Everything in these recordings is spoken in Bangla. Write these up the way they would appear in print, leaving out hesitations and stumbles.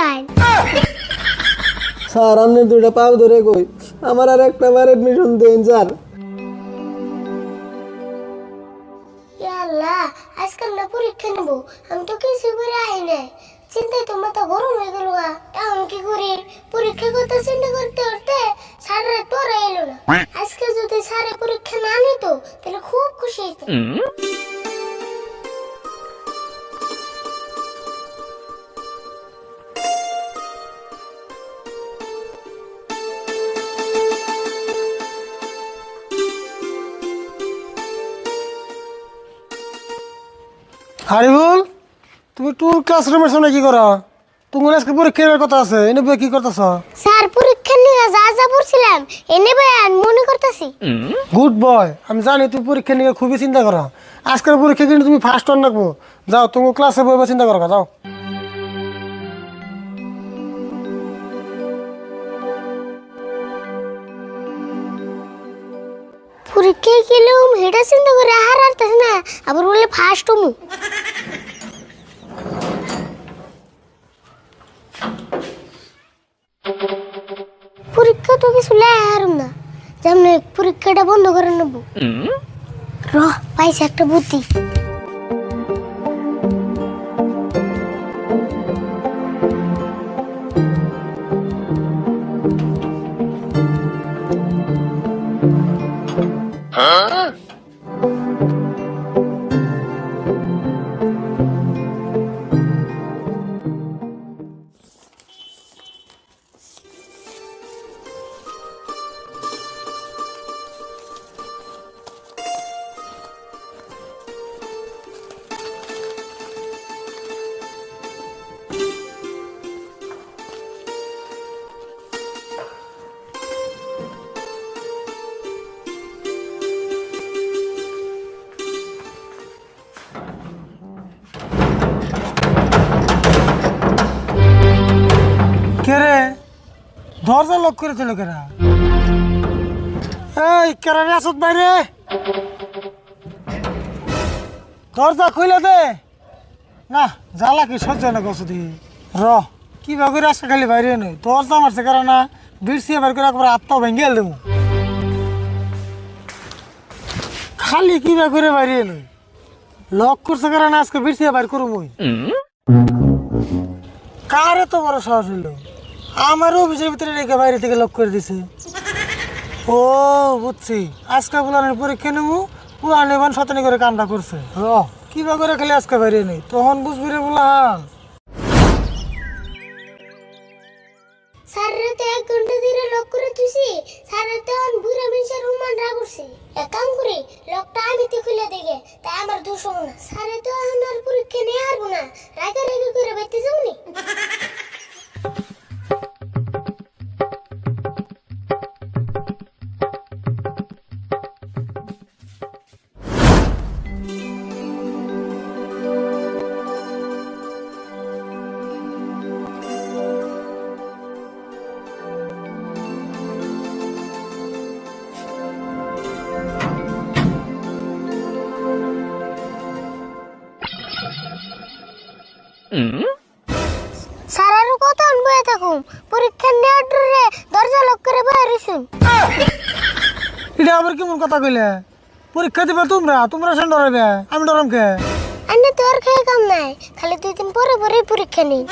পাইন। স্যার আপনি দুইটা পাও ধরে কই আমার আর একটা বার এডমিশন দেন স্যার। ইয়া আল্লাহ, আজকাল না পরীক্ষা নেব, আমি তো কিছু করে আই নাই। চিন্তায় তো মাথা গরম হয়ে গেল। এখন কি করি? পরীক্ষার কথা চিন্তা করতে করতে সারা রাত পরে এলো না। আজকে যদি সারে পরীক্ষা না নিত তাহলে খুব খুশি হইতো। হারিবুল, তুমি টুর ক্লাসরুমের সামনে কি করো? তোমার আজকে পরীক্ষার কথা আছে, এনে বই কি করতেছ? স্যার পরীক্ষা নিয়ে যা যা পড়ছিলাম এনে বয়ান মনে করতেছি। গুড বয়, আমি জানি তুমি পরীক্ষা নিয়ে খুবই চিন্তা করো। আজকের পরীক্ষা কিন্তু তুমি ফার্স্ট ওয়ান রাখবো। যাও তুমি ক্লাসে বই চিন্তা করো, যাও। পরীক্ষায় গেলেও হেটা চিন্তা করে হার হারতেছে না, আবার বলে ফার্স্ট হমু। পরীক্ষা তো কিছু হারুম না, যেমন পরীক্ষাটা বন্ধ করে নেব। পাইছে একটা বুদ্ধি। কে রে? দরজা লক করে দিল কেরা? এই কেরা রে আসত বাইরে? দরজা খুলে দে। না জ্বালা কি সহ্য না গছ দি কি করে আসে খালি বাইরে নই। দরজা মারছে কারণ না বিড়সিয়ে বার করে একবার আত্মাও ভেঙে গেল দেবো। খালি কি করে বাইরে নই, লক করছে কারণ আজকে বিড়সিয়ে বার করুম। ওই কারে তো বড় সাহস হইল, আমারও অফিসের ভিতরে রেখে বাইরে থেকে লক করে দিছে। ও বুঝছি, আজকে পুলানের পরীক্ষা নেবো, পুলান এবার শতানি করে কামটা করছে। কি করে খালি আজকে বাইরে নেই, তখন বুঝবি রে পুলান। স্যারের তো 1 ঘন্টা ধরে লক করে তুইছি, স্যারের তো বুড়া মানুষের রুমান রাগ করছে। এক কাম করি, লকটা আমি তো খুলে দেখে, তাই আমার দোষ হবো না। স্যারের তো এখন আর পরীক্ষা নিয়ে হারবো না, রাগে রাগে করে বাইতে যাবনি। স্যারের কথা বয়ে থাকুম, পরীক্ষা নেওয়ার ডরে দরজা লক করে বয়ে রইছুন। এটা আবার কেমন কথা কইলে? পরীক্ষা দিবে তোমরা, তোমরা সেন ডরাবে, আমি ডরাম কে? আন্নে তোর খেয়ে কাম নাই, খালি 2 দিন পরে পরে পরীক্ষা নেই।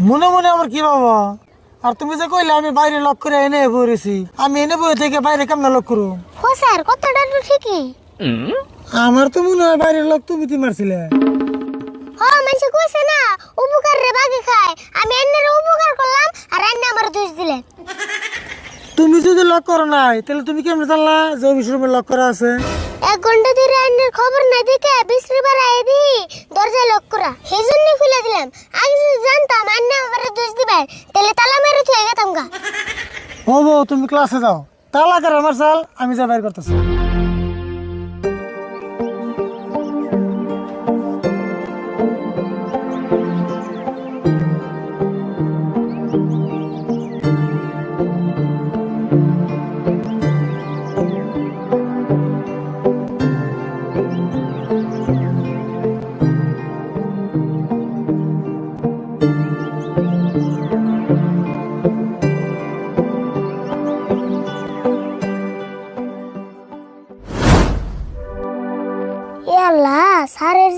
মনে মনে আবার কি ভাবো? আর তুমি যে কইলে আমি বাইরে লক করে এনে বইরেছি, আমি এনে বই থেকে বাইরে কেমন লক করু? ও স্যার, কথাটা তো ঠিকই। আমার তো মনে হয় বাইরের লোক তুমি মারছিলে। মানুষ কইছে না উপকার রে বাগে খায়, আমি এন্নের উপকার করলাম আর এন্নে আমার দোষ দিলেন। তুমি যদি লক করো নাই তাহলে তুমি কেমনে জানলা যে অফিস রুমে লক করা আছে? 1 ঘন্টা ধরে এন্নের খবর না দেখে বিশ্রিবার আই দি দরজা লক করা, সেজন্য খুলে দিলাম। আগে যদি জানতাম এন্নে আমার দোষ দিবে তাহলে তালা মেরে থুয়ে গেতাম গা। হবো, তুমি ক্লাসে যাও, তালা করে আমার চাল আমি যা বাইর করতেছি।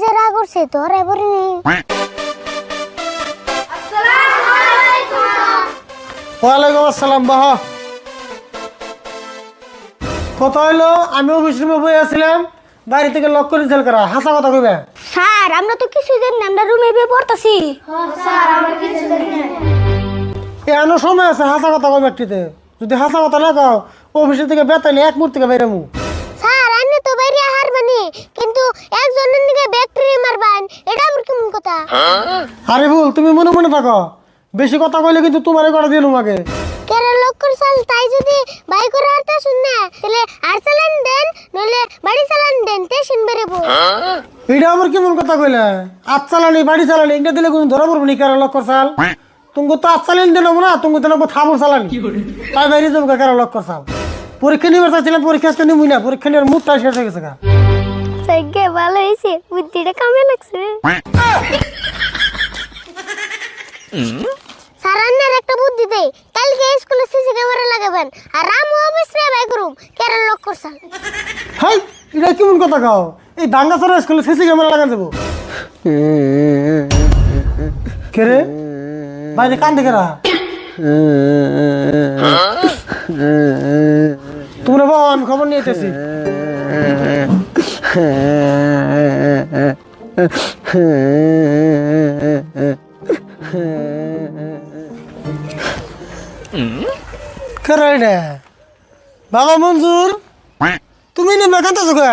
যে রাগ করছে তোরে বলিনি। ওয়ালাইকুম আসসালাম। বাহ, কত হইলো? আমি অফিস রুমে বই আসছিলাম, বাড়ি থেকে লক করে জেল করা। হাসা কথা কইবে। স্যার আমরা তো কিছু জানি না, আমরা রুমে বই পড়তাছি। এখনো সময় আছে হাসা কথা কইবে একটিতে। যদি হাসা কথা না কও, অফিসের থেকে বেতন 1 মুহূর্ত থেকে বাইরে মু। স্যার আমি তো বাইরে হারবানি, কিন্তু একজনের দিকে ব্যাকটেরিয়া মারবান, এটা আবার কেমন কথা? আরে ভুল, তুমি মনে মনে থাকো। বেশি কথা কইলে কিন্তু তোমারে করে দিলাম আগে। কেরে লোক করছাল, তাই যদি বাই করে হারতা শুন না, তাহলে আর চালান দেন, নইলে বাড়ি চালান দেন, তে শুন বেরেবো। এটা আবার কেমন কথা কইলে? আজ চালানি বাড়ি চালানি এটা দিলে কোনো ধরা পড়বো নি? কেরা লক করছাল? তুমি তো আজ চালানি দিলাম না, তুমি তো নেবো থাবর চালানি। তাই বাইরে যাবো কেরা লক করছাল? পরীক্ষা নিবার চাইছিলাম, পরীক্ষা আসতে নিবই না। পরীক্ষা নেওয়ার মুখটা শেষ হয়ে গেছে গা। সজ্ঞে ভালো হয়েছে, বুদ্ধিটা কামে লাগছে। স্যার আন্নার একটা বুদ্ধি দেই, কালকে স্কুলে সিসি ক্যামেরা লাগাবেন, আর রামু অফিসে বাই করুম কেরা লোক করছাল। হাই, এটা কেমন কথা কও? এই দাঙ্গাছড়া স্কুলে সিসি ক্যামেরা লাগান দেবো? কে রে বাইরে কান্দে কেরা? তোমরা বাবা, আমি খবর নিয়ে এসেছি। কেরা বাবা মঞ্জুর, তুমি নেবে কান্দাছো কে?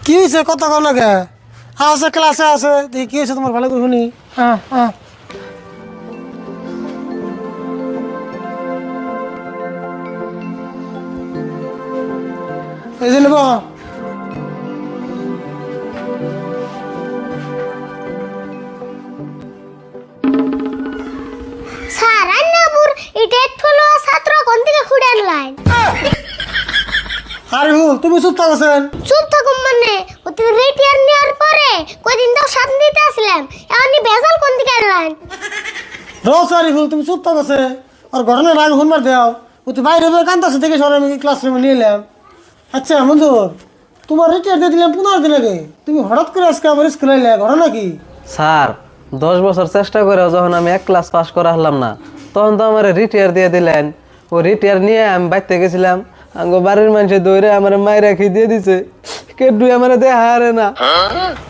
কি হয়েছে কথা কও না কে? আছে ক্লাসে আছে, দেখি কি হয়েছে তোমার, ভালো করে শুনি। হ্যাঁ হ্যাঁ, এই যে নেব। স্যার আন্নাপুর এটা হলো ছাত্র কোন থেকে খুঁড়ে আনলাইন। আরে ভুল, তুমি চুপ থাকছেন। চুপ থাকুম মানে ও তুমি রিটায়ার নেওয়ার পরে কয়দিন তো সাথ দিতে আসলাম, এমনি বেজাল কোন থেকে আনলাইন। রোজ আরে ভুল, তুমি চুপ থাকছে। আর ঘটনার আগে শুনবার দেও। ও তো বাইরে বের কান্দাছে দেখে সরে আমি ক্লাসরুমে নিয়ে এলাম। আচ্ছা মঞ্জুর, তোমার রিটায়ার দিয়ে দিলাম 15 দিন আগে, তুমি হঠাৎ করে আজকে আমার স্কুলে এলে, ঘটনা কি? স্যার 10 বছর চেষ্টা করে যখন আমি 1 ক্লাস পাস করা হলাম না, তখন তো আমার রিটায়ার দিয়ে দিলেন। ও রিটায়ার নিয়ে আমি বাইতে গেছিলাম, আঙ্গো বাড়ির মানুষে দৌড়ে আমার মায়ের রাখি দিয়ে দিছে। কেটু আমার দেহা হারে না।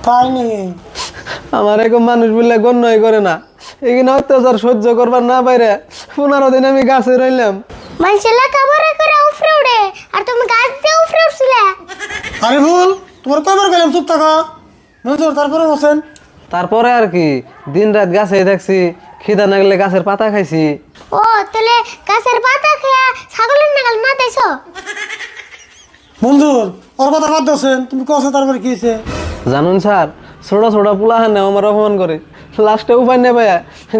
তাই নি? আমার এরকম মানুষ বললে গণ্যই করে না। এখানে অত্যাচার সহ্য করবার না বাইরে 15 দিন আমি গাছে রইলাম। মানুষ লেখাপড়া করে উফরে উড়ে, আর তুমি গাছ দিয়ে উফরে উঠছিলে। আরে ভুল, তোমার কয়বার গেলাম, চুপ থাকা। মঞ্জুর তারপরে বসেন। তারপরে আর কি, দিন রাত গাছেই থাকছি, খিদা না গেলে গাছের পাতা খাইছি। ও তাহলে গাছের পাতা খেয়া ছাগলের নাগাল না দেছো? মঞ্জুর ওর কথা বাদ দিয়েছেন, তুমি কছো তারপরে কি হয়েছে? জানুন স্যার, ছোট ছোট পোলাহান আমার অপমান করে, লাস্টে উপায় নেই ভাইয়া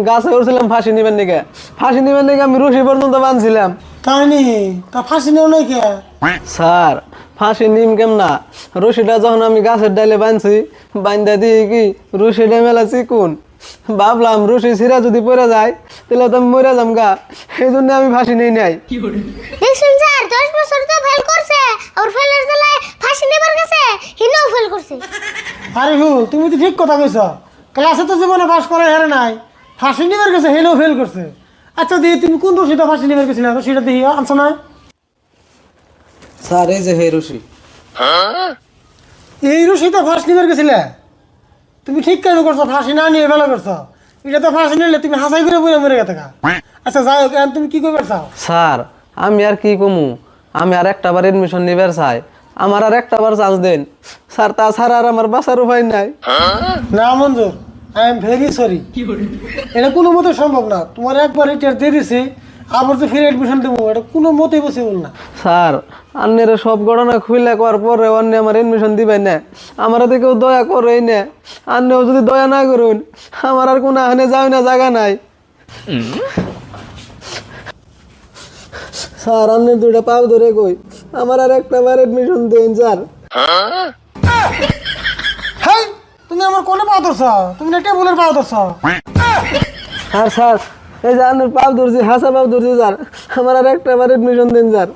গাছে উঠছিলাম ফাঁসি নিবেন নিকে। ফাঁসি নিবেন নিকে আমি রশি পর্যন্ত বাঁধছিলাম। তাই নি? তা ফাঁসি নেও নাই কে? স্যার ফাঁসি নিম কেমনা, রশিটা যখন আমি গাছের ডালে বাঁধছি, বান্ধা দিয়ে কি রশিটা মেলা চিকুন, ভাবলাম রশি ছিঁড়া যদি পড়ে যায় তাহলে তো আমি মরে যাম গা, এই জন্য আমি ফাঁসি নেই নাই। দেখছেন স্যার 10 বছর তো ফেল করছে, আর ফেলের জ্বালায় ফাঁসি নেবার গেছে, হিনাও ফেল করছে। আরে ভুল, তুমি তো ঠিক কথা কইছ। ক্লাসে তো জীবনে পাস করে হেরে নাই, ফাঁসি নিবার গেছে, হেলেও ফেল করছে। আচ্ছা দিয়ে তুমি কোন রশিটা ফাঁসি নিবার গেছিলে? রশিটা দিয়ে আনছো না? স্যার এই যে হে রশি। এই রশিটা ফাঁসি নিবার গেছিলে? তুমি ঠিক কেন করছো? ফাঁসি না নিয়ে ভালো করছো। এটা তো ফাঁসি নিলে তুমি হাসাই করে বলে মরে গেছে। আচ্ছা যাই হোক, এখন তুমি কি করবে চাও? স্যার আমি আর কি কমু, আমি আর একটা বার এডমিশন নিবার চাই, আমার আর একটা বার চান্স দেন স্যার, তাছাড়া আর আমার বাঁচার উপায় নাই। না মঞ্জুর, আই এম ভেরি সরি, এটা কোনো মতে সম্ভব না। তোমার একবার রিটায়ার দিয়ে দিছি, আবার তো ফিরে এডমিশন দেবো, এটা কোনো মতেই পসিবল না। স্যার আন্নের সব ঘটনা খুলে করার পরে অন্য আমার এডমিশন দিবেন না, আমার কেউ দয়া করেই না। আন্নেও যদি দয়া না করুন, আমার আর কোনো আহনে যাও না, জায়গা নাই। স্যার আন্নের 2টা পাও ধরে কই, আমার আর একটা বার এডমিশন দেন স্যার। হ্যাঁ, তুমি আমার কোনে পাও ধরছ? তুমি না টেবুলের পাও ধরছ? আর স্যার এই যে আন্নের পাও ধরছি, হাসা পাও ধরছি স্যার, আমার আর একটা বার এডমিশন দেন স্যার।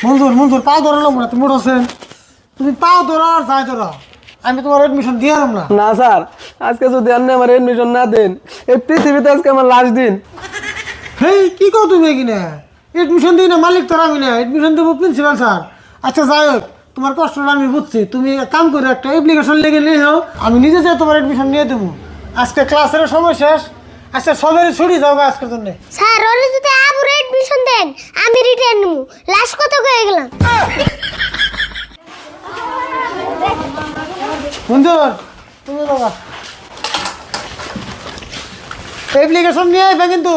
মঞ্জুর পাও ধরালাম না, তুমি উঠছেন। তুমি পাও ধরো আর যাই ধরো, আমি তোমার এডমিশন দিয়ে আরাম না। না স্যার, আজকে যদি আপনি আমার এডমিশন না দেন, এই পৃথিবীতে আজকে আমার লাস্ট দিন। হেই কি কও তুমি কিনা? এডমিশন দিই না মালিক তোর আমি না, এডমিশন দেবো প্রিন্সিপাল স্যার। আচ্ছা যাই হোক, তোমার কষ্টটা আমি বুঝছি। তুমি এক কাম করে একটা অ্যাপ্লিকেশন লিখে নিয়ে যাও, আমি নিজে যাই তোমার এডমিশন নিয়ে দেবো। আজকে ক্লাসের সময় শেষ। আচ্ছা সবাই ছুটি যাও গা আজকের জন্য। স্যার ওরে যদি আবুরে এডমিশন দেন আমি রিটার্ন নেবো। লাস্ট কত হয়ে গেলাম। মঞ্জুর তুমি বাবা অ্যাপ্লিকেশন নিয়ে আসবে কিন্তু।